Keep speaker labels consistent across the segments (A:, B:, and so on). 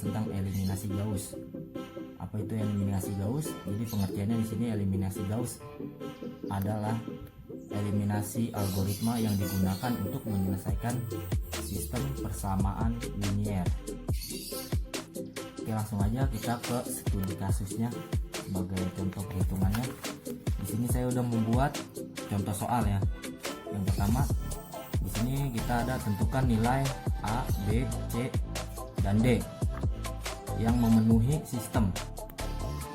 A: tentang eliminasi Gauss. Apa itu eliminasi Gauss? Jadi pengertiannya di sini eliminasi Gauss adalah eliminasi algoritma yang digunakan untuk menyelesaikan sistem persamaan linier. Oke, langsung aja kita ke studi kasusnya sebagai contoh perhitungannya. Di sini saya udah membuat contoh soal ya. Yang pertama, di sini kita ada tentukan nilai A, B, C, dan D yang memenuhi sistem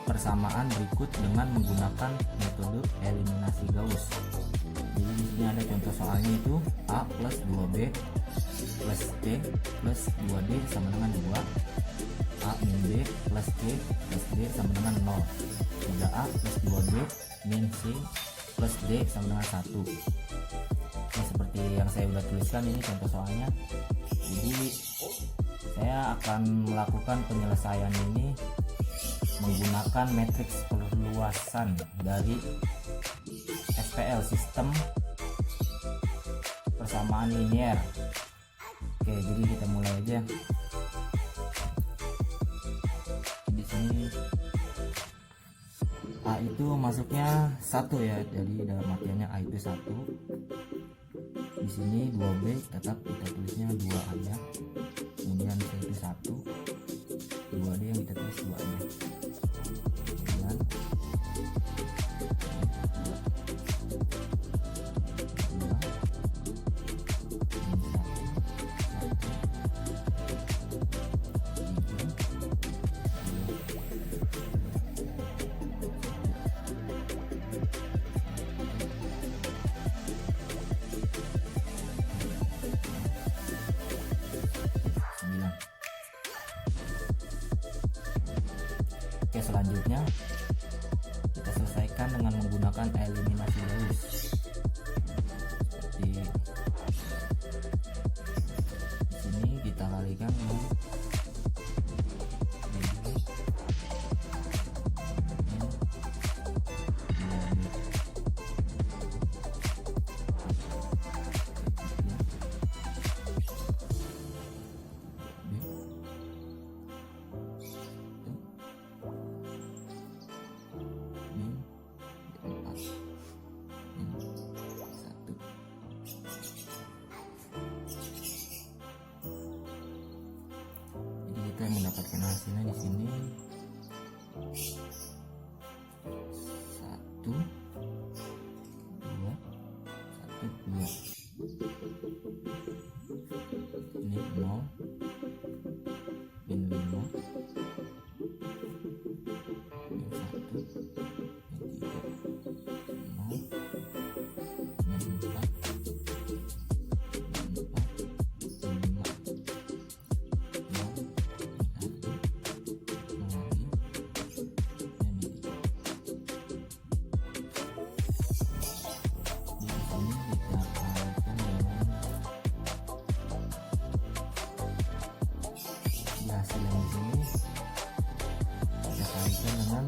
A: persamaan berikut dengan menggunakan metode eliminasi Gauss. Jadi di sini ada contoh soalnya itu A plus 2B plus C plus 2D sama dengan 2, A min B plus C plus D sama dengan 0, 3A plus 2B min C plus D sama dengan 1. Ini seperti yang saya sudah tuliskan, ini contoh soalnya. Jadi saya akan melakukan penyelesaian ini menggunakan matriks perluasan dari SPL, sistem persamaan linier. Oke, jadi kita mulai aja. Di sini A itu masuknya 1 ya, jadi dalam artiannya A itu 1. Di sini 2B tetap kita tulisnya 2 aja. Kemudian C itu 1, 2D yang kita tulis 2 aja. Kemudian Oke, selanjutnya kita selesaikan dengan menggunakan eliminasi Gauss. Di sini kita kalikan dengan kita mendapatkan hasilnya di sini 1, 2, 1, 2. Ini 0, ini 5, ini 1, ini 3, 0, ini 4, hasil yang di sini kita kalikan dengan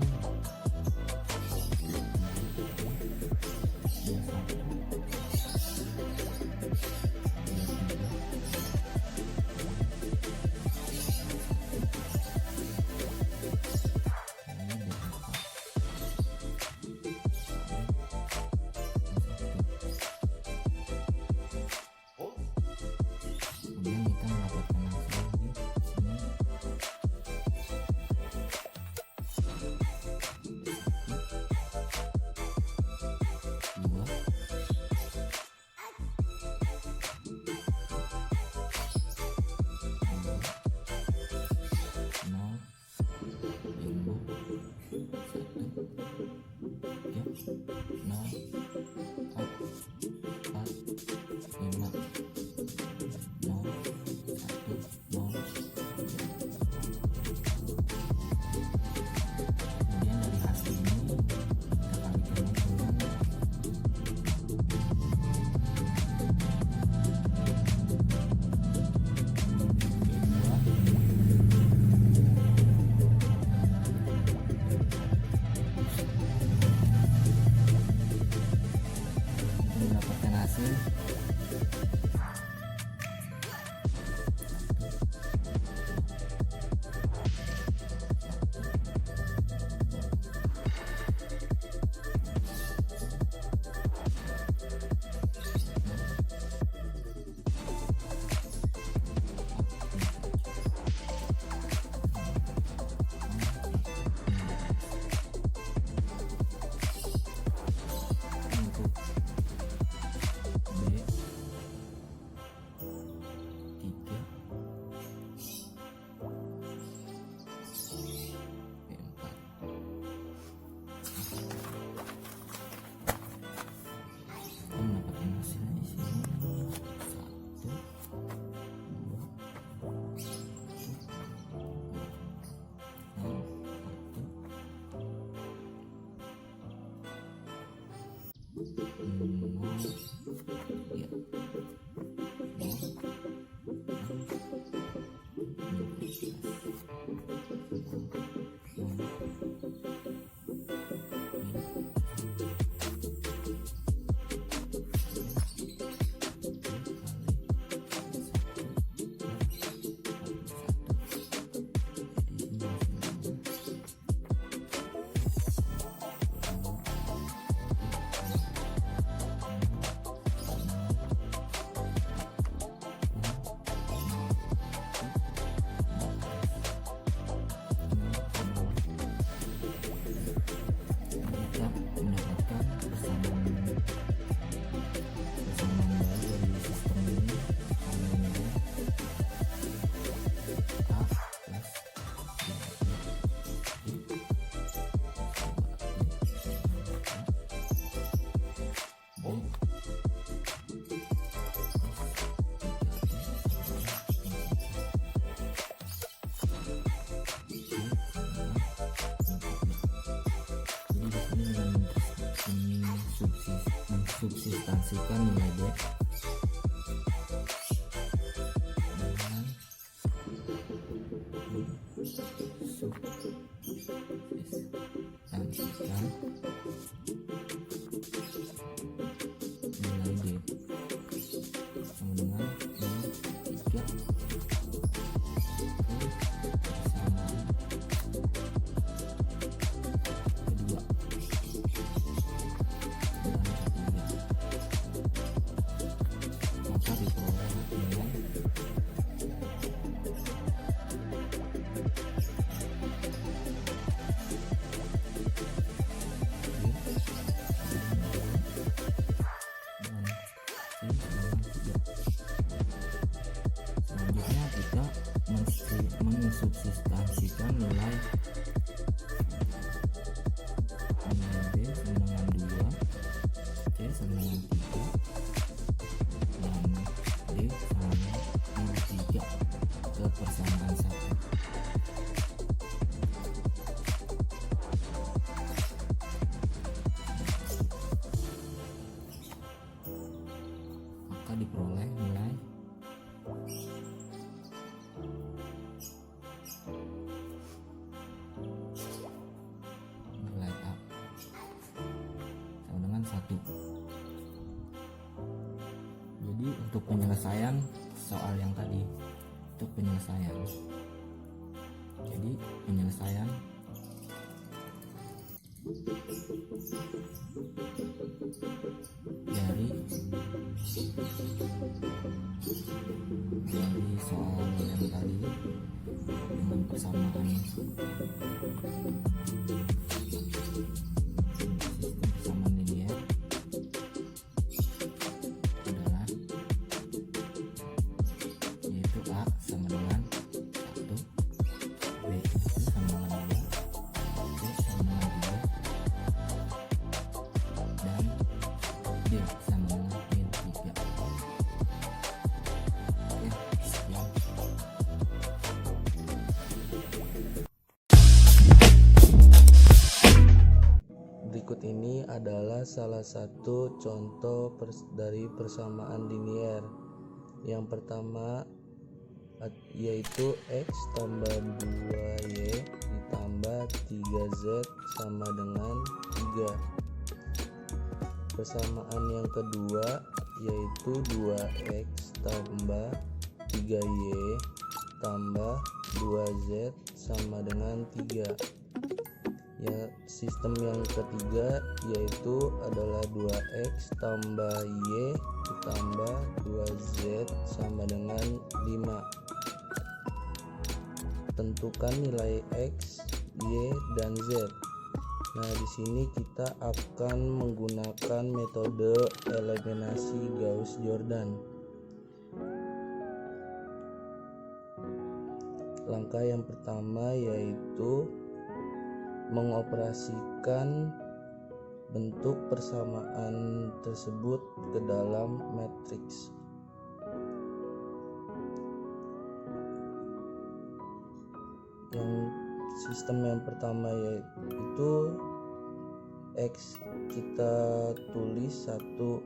A: kemudian kita mendapatkan hasil di sini 1 Substansikan nilai D mensubstansikan nilai B sama dengan 2, C sama dengan 3, dan D sama dengan 3 ke persamaan 1. Maka diperoleh nilai A sama dengan 1. Jadi untuk penyelesaian soal yang tadi, untuk penyelesaian, jadi penyelesaian dari soal yang tadi dengan persamaan sistem persamaan linear adalah yaitu A sama dengan 1, B itu sama dengan 2, C sama dengan 3, dan D sama dengan 3. Oke, sekian. Berikut ini adalah salah satu contoh dari persamaan linear. Yang pertama yaitu X tambah 2Y ditambah 3Z sama dengan 3. Persamaan yang kedua yaitu 2X tambah 3Y tambah 2Z sama dengan 3. Ya, sistem yang ketiga yaitu adalah 2X tambah Y ditambah 2Z sama dengan 5. Tentukan nilai X, Y, dan Z. Nah, di sini kita akan menggunakan metode eliminasi Gauss-Jordan. Langkah yang pertama yaitu mengoperasikan bentuk persamaan tersebut ke dalam matriks. Yang sistem yang pertama yaitu X
B: kita tulis 1,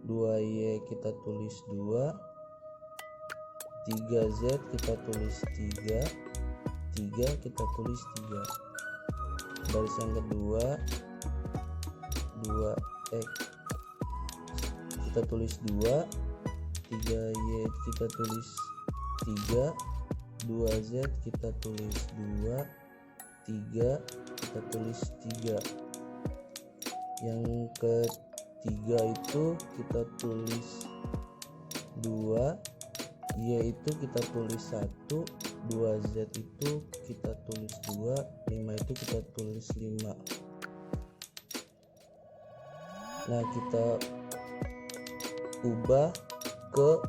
B: 2Y kita tulis 2, 3Z kita tulis 3, 3 kita tulis 3. Baris yang kedua 2X kita tulis 2, 3Y kita tulis 3, 2Z kita tulis 2, 3 kita tulis 3. Yang ketiga itu kita tulis 2, Y itu kita tulis 1, 2Z itu kita tulis 2, 5 itu kita tulis 5. Nah, kita ubah ke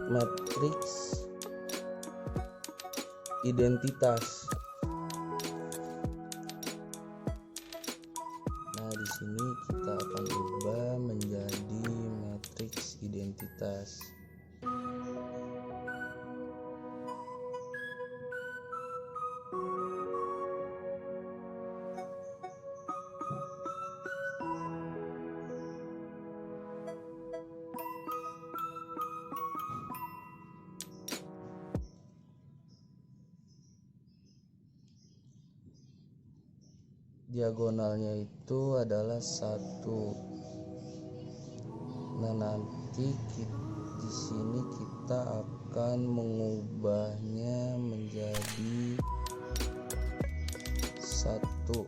B: matriks identitas. Nah, di sini kita akan ubah menjadi matriks identitas. Diagonalnya itu adalah 1. Nah, nanti di sini kita akan mengubahnya menjadi 1.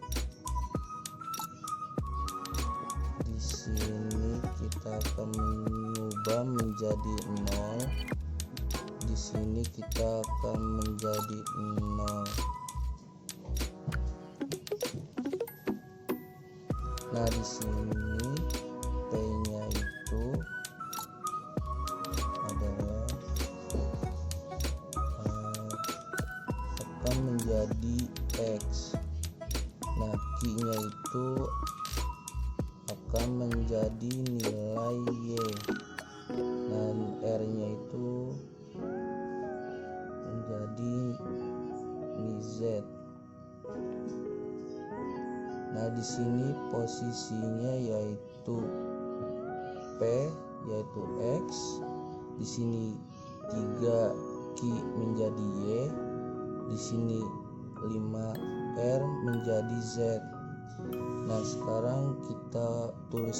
B: Di sini kita akan mengubah menjadi 0. Di sini kita akan menjadi 0. Nah, di sini T-nya itu adalah akan menjadi X. Nah, Q-nya itu akan menjadi nilai Y. Dan R-nya itu menjadi Z. Nah, di sini posisinya yaitu P yaitu X, di sini 3 Q menjadi Y, di sini 5R menjadi Z. Nah, sekarang kita tulis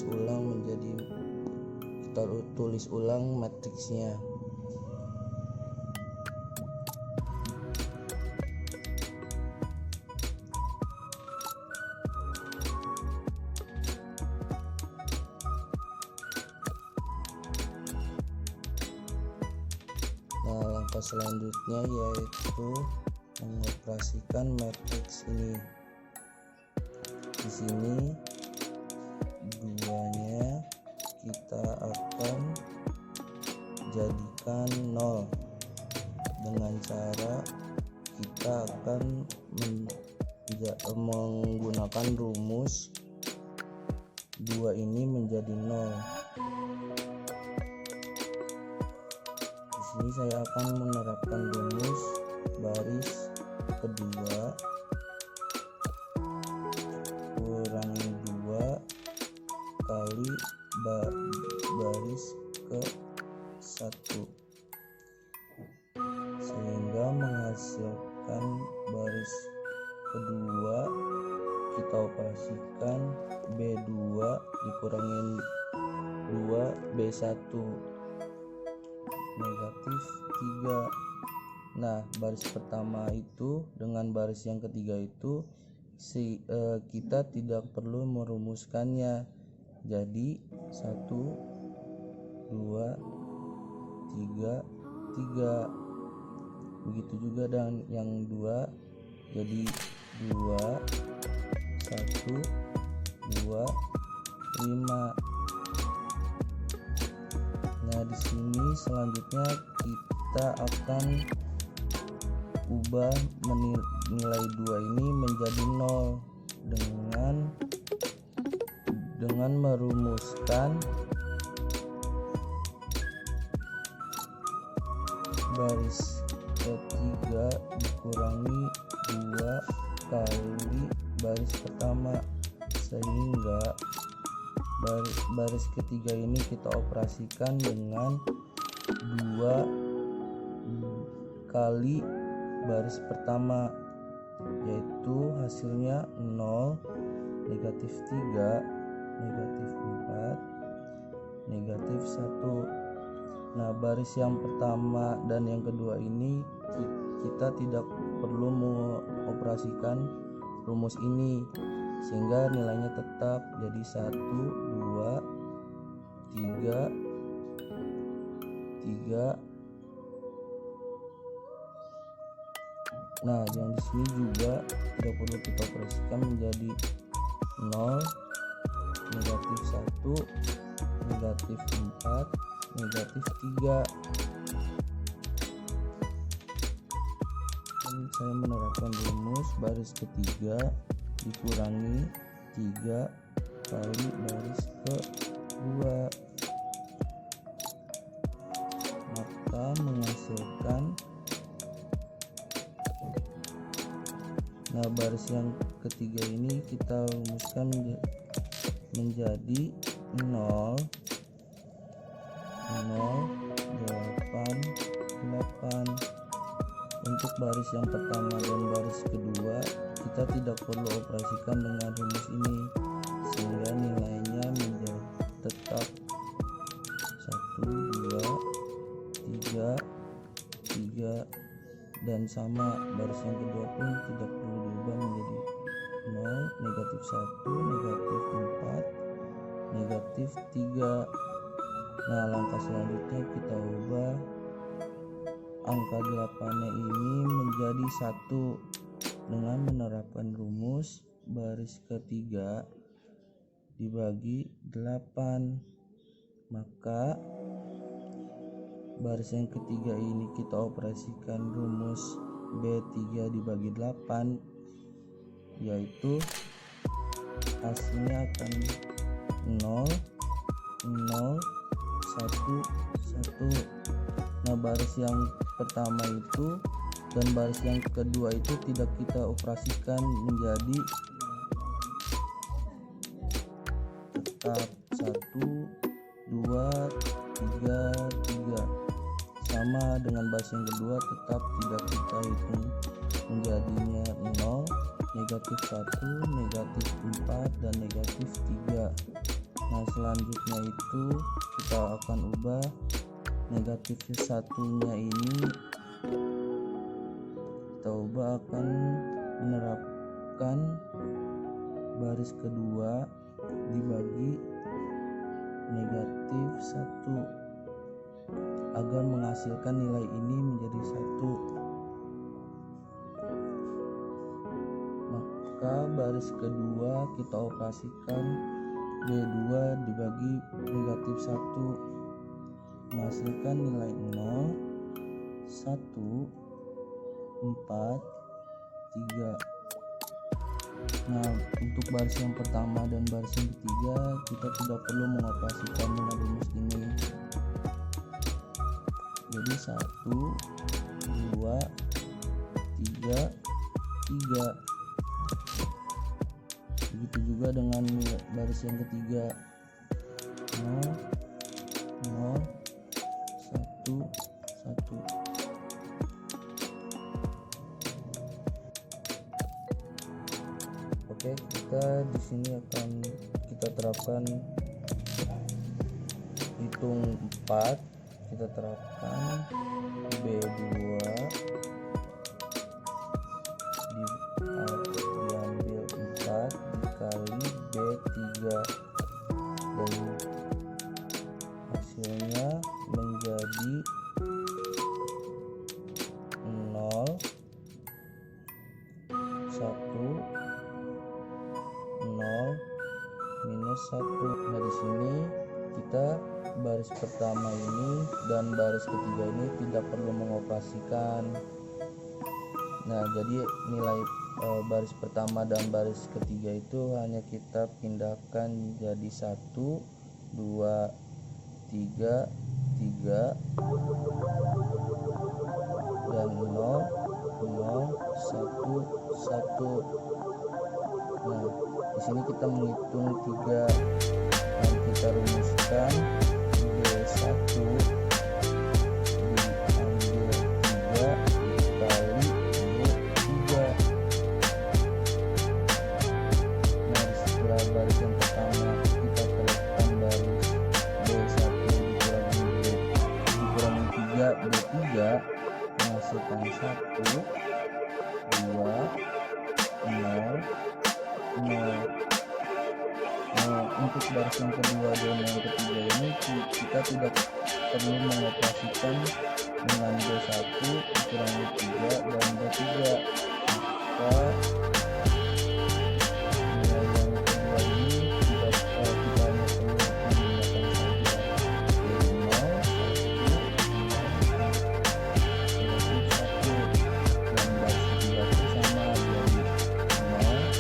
B: ulang matriksnya. Nah, langkah selanjutnya yaitu mengoperasikan matriks ini. Di sini 2-nya kita akan jadikan 0 dengan cara kita akan menggunakan rumus 2 ini menjadi 0. Di sini saya akan menerapkan rumus baris kedua kurangi 2 kali baris ke 1 sehingga menghasilkan baris kedua. Kita operasikan B2 dikurangi 2 B1 negatif 3. Nah, baris pertama itu dengan baris yang ketiga itu kita tidak perlu merumuskannya. Jadi 1 2 3 3. Begitu juga dengan yang 2. Jadi 2 1 2 5. Nah, di sini selanjutnya kita akan ubah nilai 2 ini menjadi 0 dengan merumuskan baris ketiga dikurangi 2 kali baris pertama sehingga baris ketiga ini kita operasikan dengan 2 kali baris pertama, yaitu hasilnya 0, negatif 3, negatif 4, negatif 1. Nah, baris yang pertama dan yang kedua ini kita tidak perlu mengoperasikan rumus ini, sehingga nilainya tetap jadi 1, 2, 3, 3. Nah, yang di sini juga tidak perlu kita operasikan menjadi 0, negatif 1, negatif 4, negatif 3. Dan saya menerapkan rumus baris ketiga dikurangi 3 kali baris kedua, maka menghasilkan, nah baris yang ketiga ini kita rumuskan menjadi 0, 8. Untuk baris yang pertama dan baris kedua kita tidak perlu operasikan dengan rumus ini, sehingga nilainya menjadi tetap 1, 2, 3, dan sama. Baris yang kedua pun tidak perlu diubah menjadi 0, negatif 1, negatif 4, negatif 3. Nah, langkah selanjutnya kita ubah angka 8-nya ini menjadi 1 dengan menerapkan rumus baris ketiga dibagi 8. Maka baris yang ketiga ini kita operasikan rumus B3 dibagi 8, yaitu hasilnya akan 0, 0, 1, 1. Nah, baris yang pertama itu dan baris yang kedua itu tidak kita operasikan menjadi tetap 1, 2, 3, 3. Sama dengan baris yang kedua tetap tidak kita hitung menjadinya 0, negatif 1, negatif 4, dan negatif 3. Nah, selanjutnya itu kita akan ubah negatif 1-nya ini, kita ubah akan menerapkan baris kedua dibagi negatif 1 agar menghasilkan nilai ini menjadi 1. Maka baris kedua kita operasikan B2 dibagi negatif 1 menghasilkan nilai 0, 1, 4, 3. Nah, untuk baris yang pertama dan baris yang ketiga kita tidak perlu mengoperasikan dengan rumus ini. Jadi 1, 2, 3, 3. Begitu juga dengan baris yang ketiga, 0, 0, 1, 1. Oke, kita di sini akan kita terapkan hitung 4. Kita terapkan B2 diambil 4 dikali B3 dan hasilnya menjadi 0, 1, 0, minus 1. Nah, di sini kita baris pertama ini dan baris ketiga ini tidak perlu mengoperasikan. Nah, jadi nilai baris pertama dan baris ketiga itu hanya kita pindahkan jadi 1, 2, 3, 3 dan 0, 0, 1, 1. Nah, Di sini kita menghitung 3 dan kita rumuskan B1 diambil 3 dikali B3. Nah, setelah baris yang pertama kita terapkan baris B1 dikurangi 3 B3 menghasilkan 1 2 0 0. Nah, untuk baris yang kedua dan yang ketiga ini kita tidak perlu mengoperasikan dengan B1 dikurangi 3 dan B3. Maka nilai yang kedua ini kita hanya perlu menggunakan saja dari 0 1 dan baris ketiga pun sama dari 0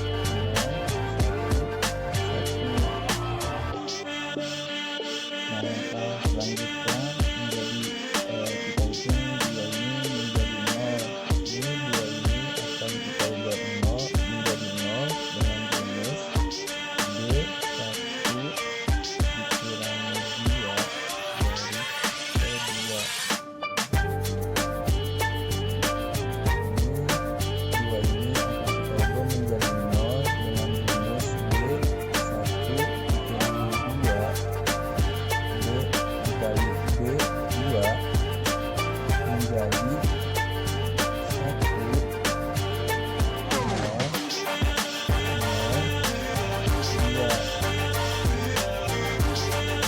B: Nah, langkah selanjutnya menjadi kita hitung 2 ini menjadi 0. Ini 2 ini akan kita ubah 0 menjadi 0 dengan rumus B1 dikurangi 2 dari B2. Ini 2 ini akan kita ubah menjadi 0 dengan rumus B1 dikurangi 2 dikali B2 menjadi 1 0 0 2 dan baris kedua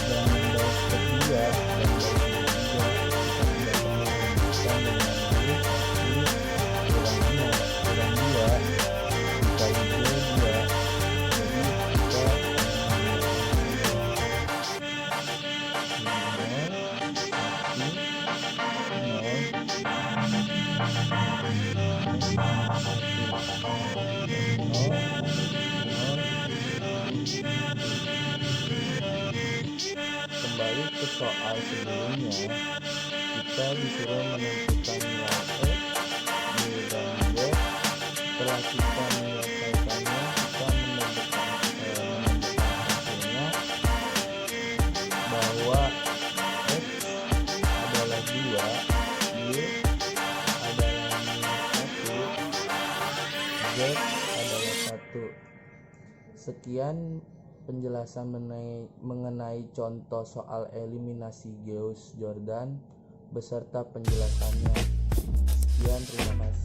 B: dan baris ketiga kita tidak perlu merumuskan dengan B1 kurang 0 kurang 2 dikali B2. Jadi kita kembali ke soal sebelumnya, kita disuruh menentukan nilai X, Y, dan Z. Setelah kita menyelesaikannya, kita menemukan hasilnya bahwa X adalah 2, Y adalah -1, Z adalah 1. Sekian penjelasan mengenai contoh soal eliminasi Gauss-Jordan beserta penjelasannya. Sekian, terima kasih.